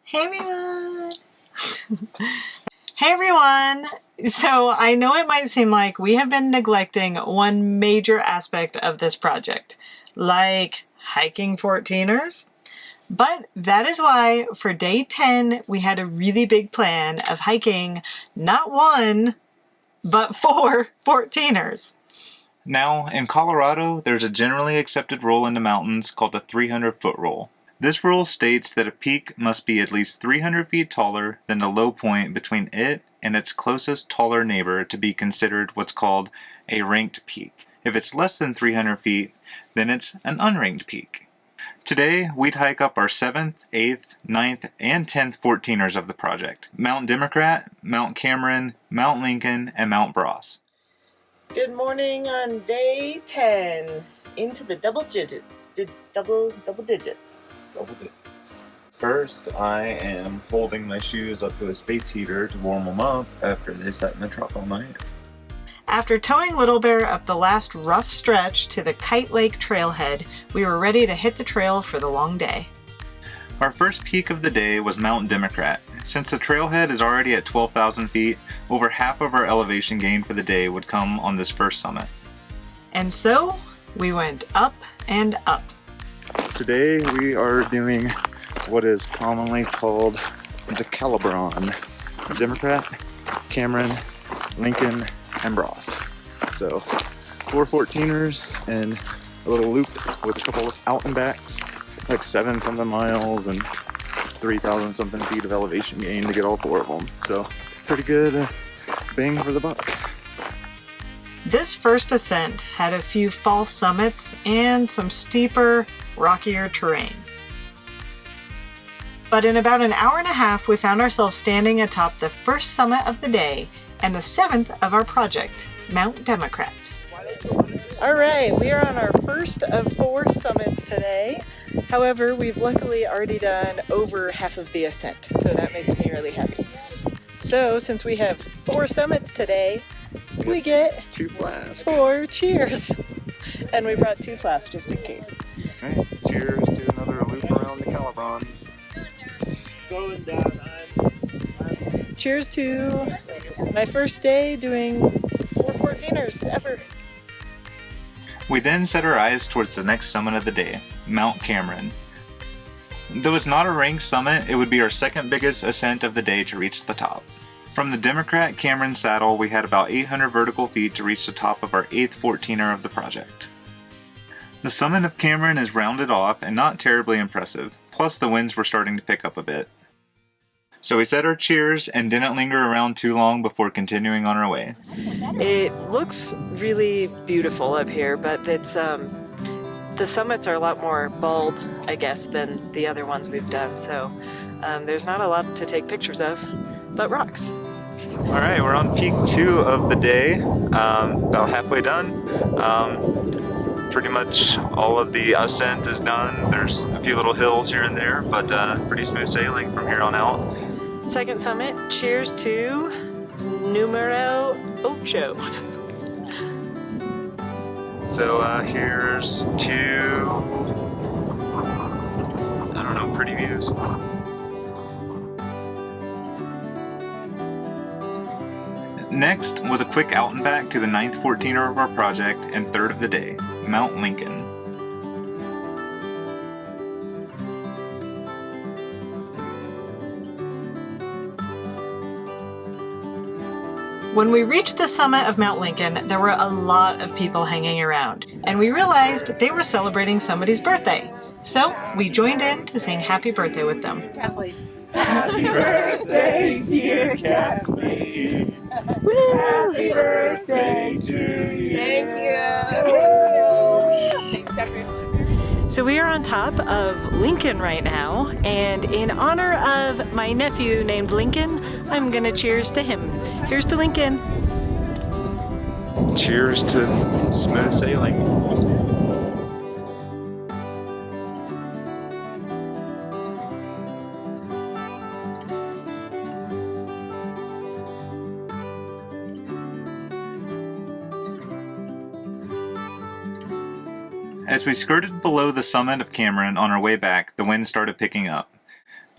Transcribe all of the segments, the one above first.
Hey everyone! Hey everyone! So I know it might seem like we have been neglecting one major aspect of this project, like hiking 14ers. But that is why for day 10 we had a really big plan of hiking not one, but 4 14ers. Now, in Colorado, there's a generally accepted rule in the mountains called the 300-foot rule. This rule states that a peak must be at least 300 feet taller than the low point between it and its closest taller neighbor to be considered what's called a ranked peak. If it's less than 300 feet, then it's an unranked peak. Today, we'd hike up our 7th, 8th, 9th, and 10th 14ers of the project: Mount Democrat, Mount Cameron, Mount Lincoln, and Mount Bros. Good morning on day 10, into the double digits. Double digits. First, I am holding my shoes up to a space heater to warm them up after they sat in the truck all night. After towing Little Bear up the last rough stretch to the Kite Lake trailhead, we were ready to hit the trail for the long day. Our first peak of the day was Mount Democrat. Since the trailhead is already at 12,000 feet, over half of our elevation gain for the day would come on this first summit. And so, we went up and up. Today we are doing what is commonly called Decalibron: Democrat, Cameron, Lincoln, and Bros. So 4 14ers and a little loop with a couple of out and backs, like 7 something miles and 3,000 something feet of elevation gain to get all 4 of them. So pretty good bang for the buck. This first ascent had a few false summits and some steeper, rockier terrain. But in about an hour and a half, we found ourselves standing atop the first summit of the day and the 7th of our project, Mount Democrat. All right, we are on our first of 4 summits today. However, we've luckily already done over half of the ascent, so that makes me really happy. So, since we have 4 summits today, we get 2 flasks. 4 cheers. And we brought 2 flasks just in case. Okay, cheers to another loop around the Decalibron. Going down. Cheers to my first day doing 4 14ers ever. We then set our eyes towards the next summit of the day, Mount Cameron. Though it's not a ranked summit, it would be our second biggest ascent of the day to reach the top. From the Democrat Cameron saddle, we had about 800 vertical feet to reach the top of our 8th 14er of the project. The summit of Cameron is rounded off and not terribly impressive, plus the winds were starting to pick up a bit. So we said our cheers and didn't linger around too long before continuing on our way. It looks really beautiful up here, but it's the summits are a lot more bald, I guess, than the other ones we've done, so there's not a lot to take pictures of, but rocks. Alright, we're on peak 2 of the day, about halfway done. Pretty much all of the ascent is done. There's a few little hills here and there, but pretty smooth sailing from here on out. Second summit, cheers to numero 8. So here's 2, I don't know, pretty views. Next was a quick out and back to the 9th 14er of our project and 3rd of the day, Mount Lincoln. When we reached the summit of Mount Lincoln, there were a lot of people hanging around, and we realized they were celebrating somebody's birthday. So we joined in to sing happy birthday with them. Kathleen. Happy birthday, dear Kathleen. Happy birthday to you. Thank you. Thanks, everyone. So we are on top of Lincoln right now, and in honor of my nephew named Lincoln, I'm gonna cheers to him. Here's to Lincoln. Cheers to smooth sailing. As we skirted below the summit of Cameron on our way back, the wind started picking up.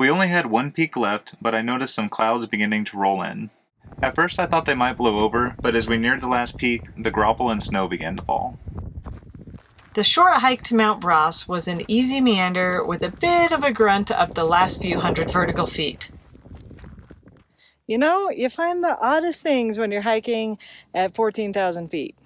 We only had one peak left, but I noticed some clouds beginning to roll in. At first I thought they might blow over, but as we neared the last peak, the graupel and snow began to fall. The short hike to Mount Bras was an easy meander with a bit of a grunt up the last few hundred vertical feet. You know, you find the oddest things when you're hiking at 14,000 feet.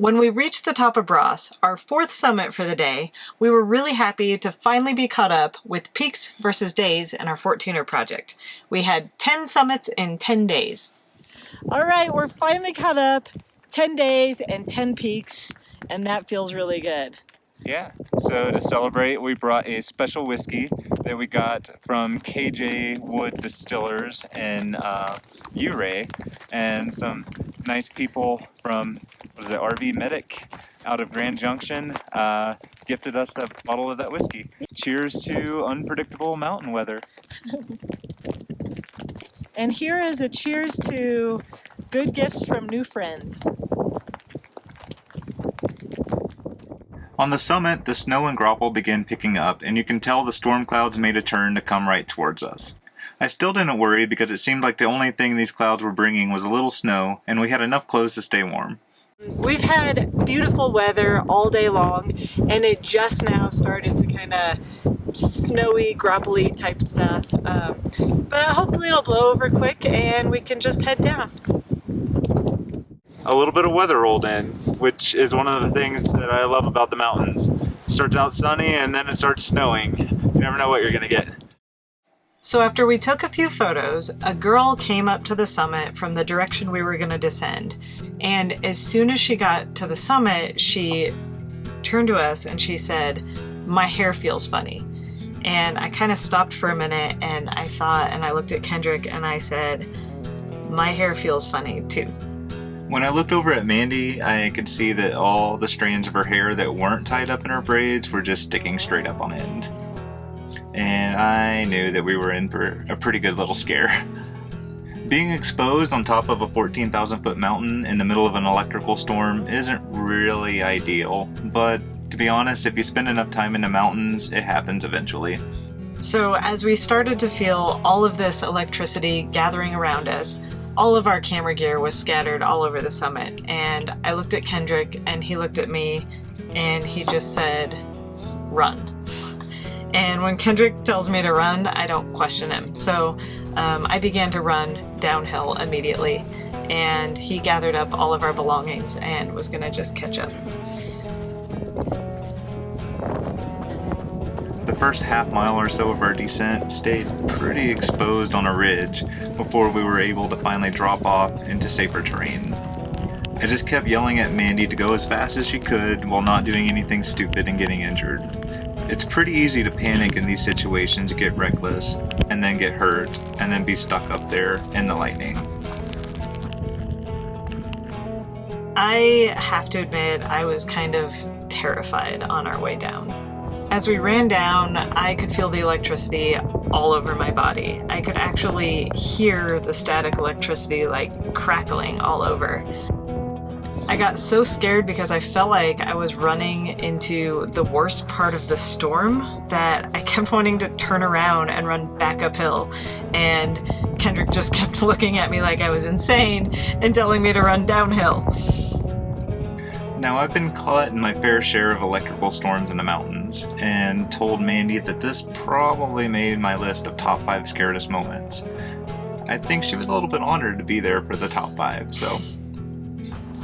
When we reached the top of Bras, our fourth summit for the day, we were really happy to finally be caught up with peaks versus days in our 14er project. We had 10 summits in 10 days. All right, we're finally caught up, 10 days and 10 peaks, and that feels really good. Yeah, so to celebrate, we brought a special whiskey that we got from KJ Wood Distillers in Ouray, and some nice people from, RV Medic out of Grand Junction gifted us a bottle of that whiskey. Cheers to unpredictable mountain weather. And here is a cheers to good gifts from new friends. On the summit, the snow and graupel began picking up, and you can tell the storm clouds made a turn to come right towards us. I still didn't worry because it seemed like the only thing these clouds were bringing was a little snow, and we had enough clothes to stay warm. We've had beautiful weather all day long, and it just now started to kind of snowy, graupel-y type stuff. But hopefully it'll blow over quick and we can just head down. A little bit of weather rolled in, which is one of the things that I love about the mountains. It starts out sunny and then it starts snowing. You never know what you're gonna get. So after we took a few photos, a girl came up to the summit from the direction we were going to descend. And as soon as she got to the summit, she turned to us and she said, "My hair feels funny." And I kind of stopped for a minute and I thought, and I looked at Kendrick and I said, "My hair feels funny too." When I looked over at Mandy, I could see that all the strands of her hair that weren't tied up in her braids were just sticking straight up on end. And I knew that we were in for a pretty good little scare. Being exposed on top of a 14,000 foot mountain in the middle of an electrical storm isn't really ideal, but to be honest, if you spend enough time in the mountains, it happens eventually. So as we started to feel all of this electricity gathering around us, all of our camera gear was scattered all over the summit, and I looked at Kendrick and he looked at me and he just said, "Run." And when Kendrick tells me to run, I don't question him. So I began to run downhill immediately, and he gathered up all of our belongings and was gonna just catch up. The first half mile or so of our descent stayed pretty exposed on a ridge before we were able to finally drop off into safer terrain. I just kept yelling at Mandy to go as fast as she could while not doing anything stupid and getting injured. It's pretty easy to panic in these situations, get reckless, and then get hurt, and then be stuck up there in the lightning. I have to admit, I was kind of terrified on our way down. As we ran down, I could feel the electricity all over my body. I could actually hear the static electricity like crackling all over. I got so scared because I felt like I was running into the worst part of the storm that I kept wanting to turn around and run back uphill. And Kendrick just kept looking at me like I was insane and telling me to run downhill. Now, I've been caught in my fair share of electrical storms in the mountains, and told Mandy that this probably made my list of top 5 scariest moments. I think she was a little bit honored to be there for the top 5, so.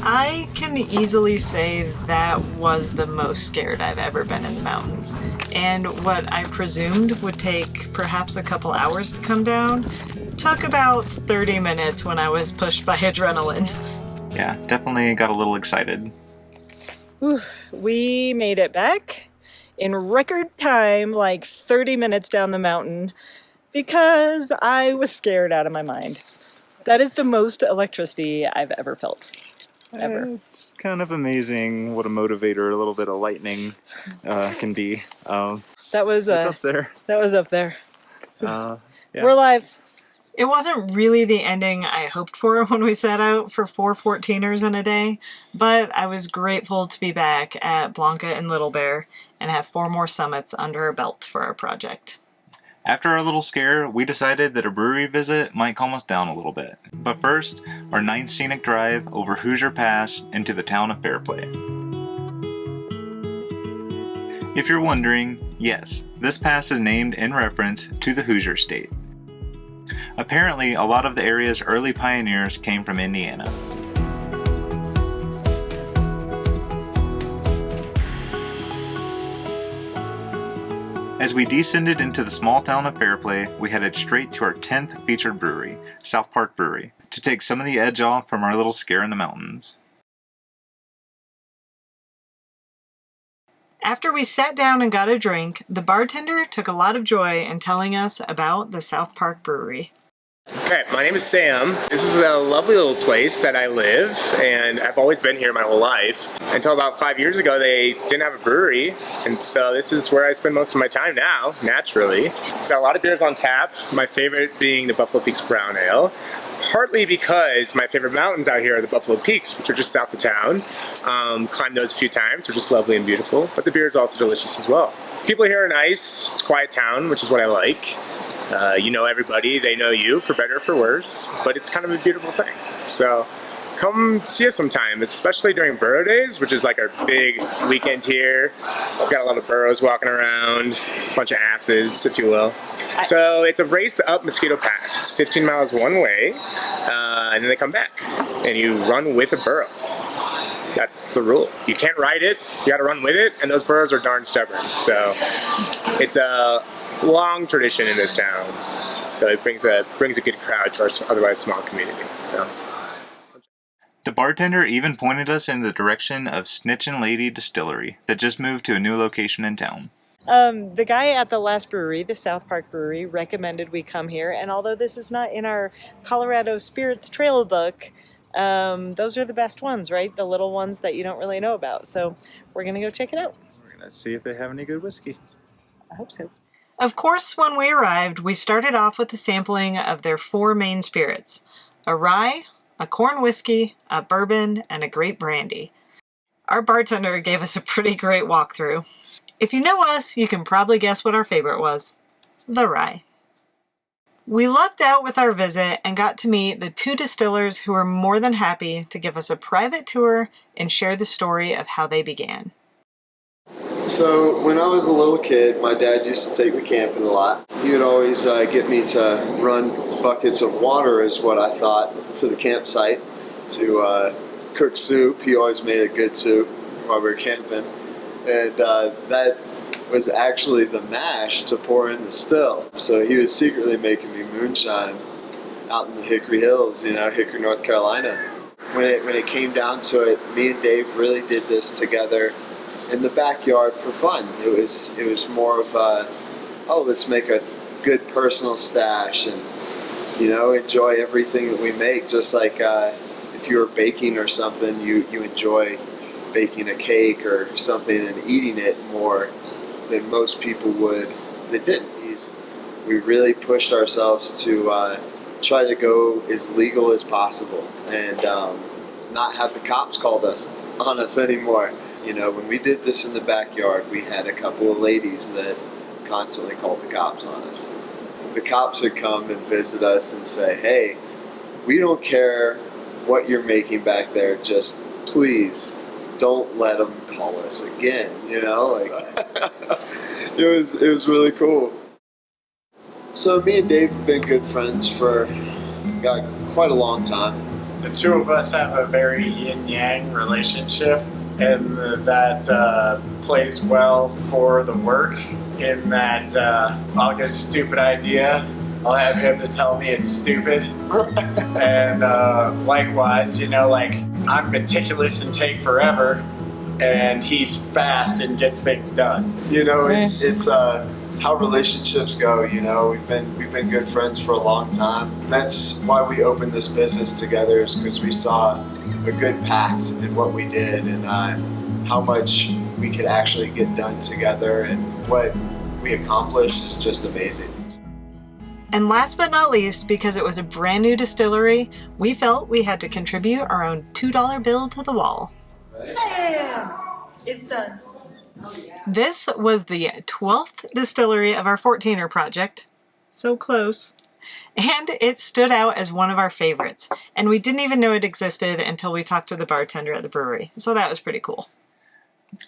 I can easily say that was the most scared I've ever been in the mountains. And what I presumed would take perhaps a couple hours to come down took about 30 minutes when I was pushed by adrenaline. Yeah, definitely got a little excited. Whew. We made it back in record time, like 30 minutes down the mountain, because I was scared out of my mind. That is the most electricity I've ever felt. Ever. It's kind of amazing what a motivator a little bit of lightning can be. That was it's up there. That was up there. Yeah. We're live. It wasn't really the ending I hoped for when we set out for 4 14ers in a day, but I was grateful to be back at Blanca and Little Bear and have 4 more summits under our belt for our project. After our little scare, we decided that a brewery visit might calm us down a little bit. But first, our 9th scenic drive over Hoosier Pass into the town of Fairplay. If you're wondering, yes, this pass is named in reference to the Hoosier State. Apparently, a lot of the area's early pioneers came from Indiana. As we descended into the small town of Fairplay, we headed straight to our 10th featured brewery, South Park Brewery, to take some of the edge off from our little scare in the mountains. After we sat down and got a drink, the bartender took a lot of joy in telling us about the South Park Brewery. Okay, my name is Sam. This is a lovely little place that I live, and I've always been here my whole life. Until about 5 years ago, they didn't have a brewery, and so this is where I spend most of my time now, naturally. We've got a lot of beers on tap, my favorite being the Buffalo Peaks Brown Ale, partly because my favorite mountains out here are the Buffalo Peaks, which are just south of town. Climbed those a few times, they're just lovely and beautiful, but the beer is also delicious as well. People here are nice, it's a quiet town, which is what I like. You know everybody, they know you, for better or for worse, but it's kind of a beautiful thing. So come see us sometime, especially during burro days, which is like our big weekend here. We've got a lot of burros walking around, a bunch of asses, if you will. So it's a race up Mosquito Pass. It's 15 miles one way, and then they come back, and you run with a burro. That's the rule. You can't ride it, you gotta run with it, and those burros are darn stubborn. So it's a long tradition in this town. So it brings a good crowd to our otherwise small community. So The bartender even pointed us in the direction of Snitchin Lady Distillery that just moved to a new location in town. The guy at the last brewery, the South Park Brewery, recommended we come here, and although this is not in our Colorado Spirits Trail book, those are the best ones, right? The little ones that you don't really know about. So we're going to go check it out. We're gonna see if they have any good whiskey. I hope so. Of course, when we arrived, we started off with a sampling of their 4 main spirits: a rye, a corn whiskey, a bourbon, and a grape brandy. Our bartender gave us a pretty great walkthrough. If you know us, you can probably guess what our favorite was: the rye. We lucked out with our visit and got to meet the 2 distillers who were more than happy to give us a private tour and share the story of how they began. So when I was a little kid, my dad used to take me camping a lot. He would always get me to run buckets of water, is what I thought, to the campsite to cook soup. He always made a good soup while we were camping. And that was actually the mash to pour in the still. So he was secretly making me moonshine out in the Hickory Hills, Hickory, North Carolina. When it came down to it, me and Dave really did this together in the backyard for fun. It was more of a, let's make a good personal stash and enjoy everything that we make. Just like if you were baking or something, you enjoy baking a cake or something and eating it more than most people would that didn't. We really pushed ourselves to try to go as legal as possible and not have the cops called on us anymore. When we did this in the backyard, we had a couple of ladies that constantly called the cops on us. The cops would come and visit us and say, "Hey, we don't care what you're making back there, just please don't let them call us again," it was really cool. So me and Dave have been good friends for quite a long time. The 2 of us have a very yin-yang relationship, and that plays well for the work in that I'll get a stupid idea, I'll have him to tell me it's stupid. And likewise, I'm meticulous and take forever, and he's fast and gets things done. It's how relationships go. We've been good friends for a long time. That's why we opened this business together, is because we saw a good pact in what we did and how much we could actually get done together, and what we accomplished is just amazing. And last but not least, because it was a brand new distillery, we felt we had to contribute our own $2 bill to the wall. Bam! It's done. This was the 12th distillery of our 14er project. So close. And it stood out as one of our favorites. And we didn't even know it existed until we talked to the bartender at the brewery. So that was pretty cool.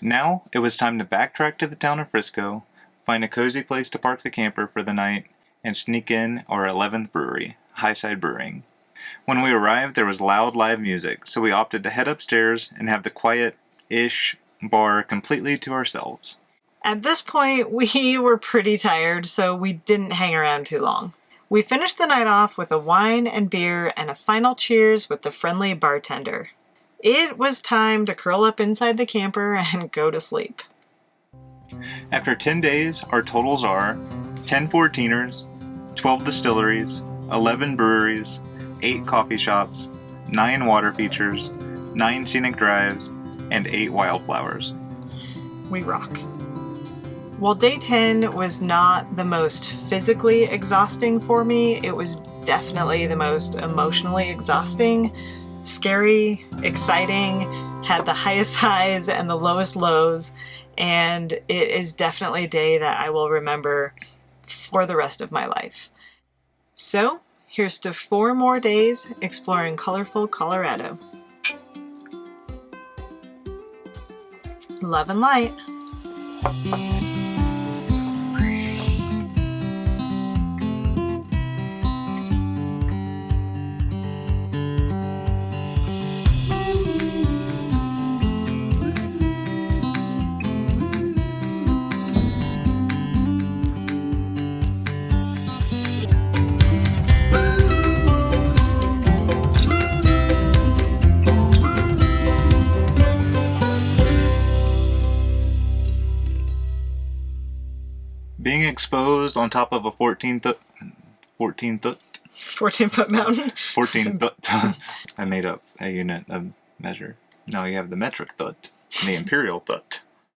Now it was time to backtrack to the town of Frisco, find a cozy place to park the camper for the night, and sneak in our 11th brewery, Highside Brewing. When we arrived, there was loud live music, so we opted to head upstairs and have the quiet-ish bar completely to ourselves. At this point, we were pretty tired, so we didn't hang around too long. We finished the night off with a wine and beer and a final cheers with the friendly bartender. It was time to curl up inside the camper and go to sleep. After 10 days, our totals are 10 14ers, 12 distilleries, 11 breweries, 8 coffee shops, 9 water features, 9 scenic drives, and 8 wildflowers. We rock. While day 10 was not the most physically exhausting for me, it was definitely the most emotionally exhausting. Scary, exciting, had the highest highs and the lowest lows, and it is definitely a day that I will remember for the rest of my life. So, here's to 4 more days exploring colorful Colorado. Love and light. Being exposed on top of a 14-foot 14-foot mountain. 14-foot. I made up a unit of measure. No, you have the metric foot and the imperial foot.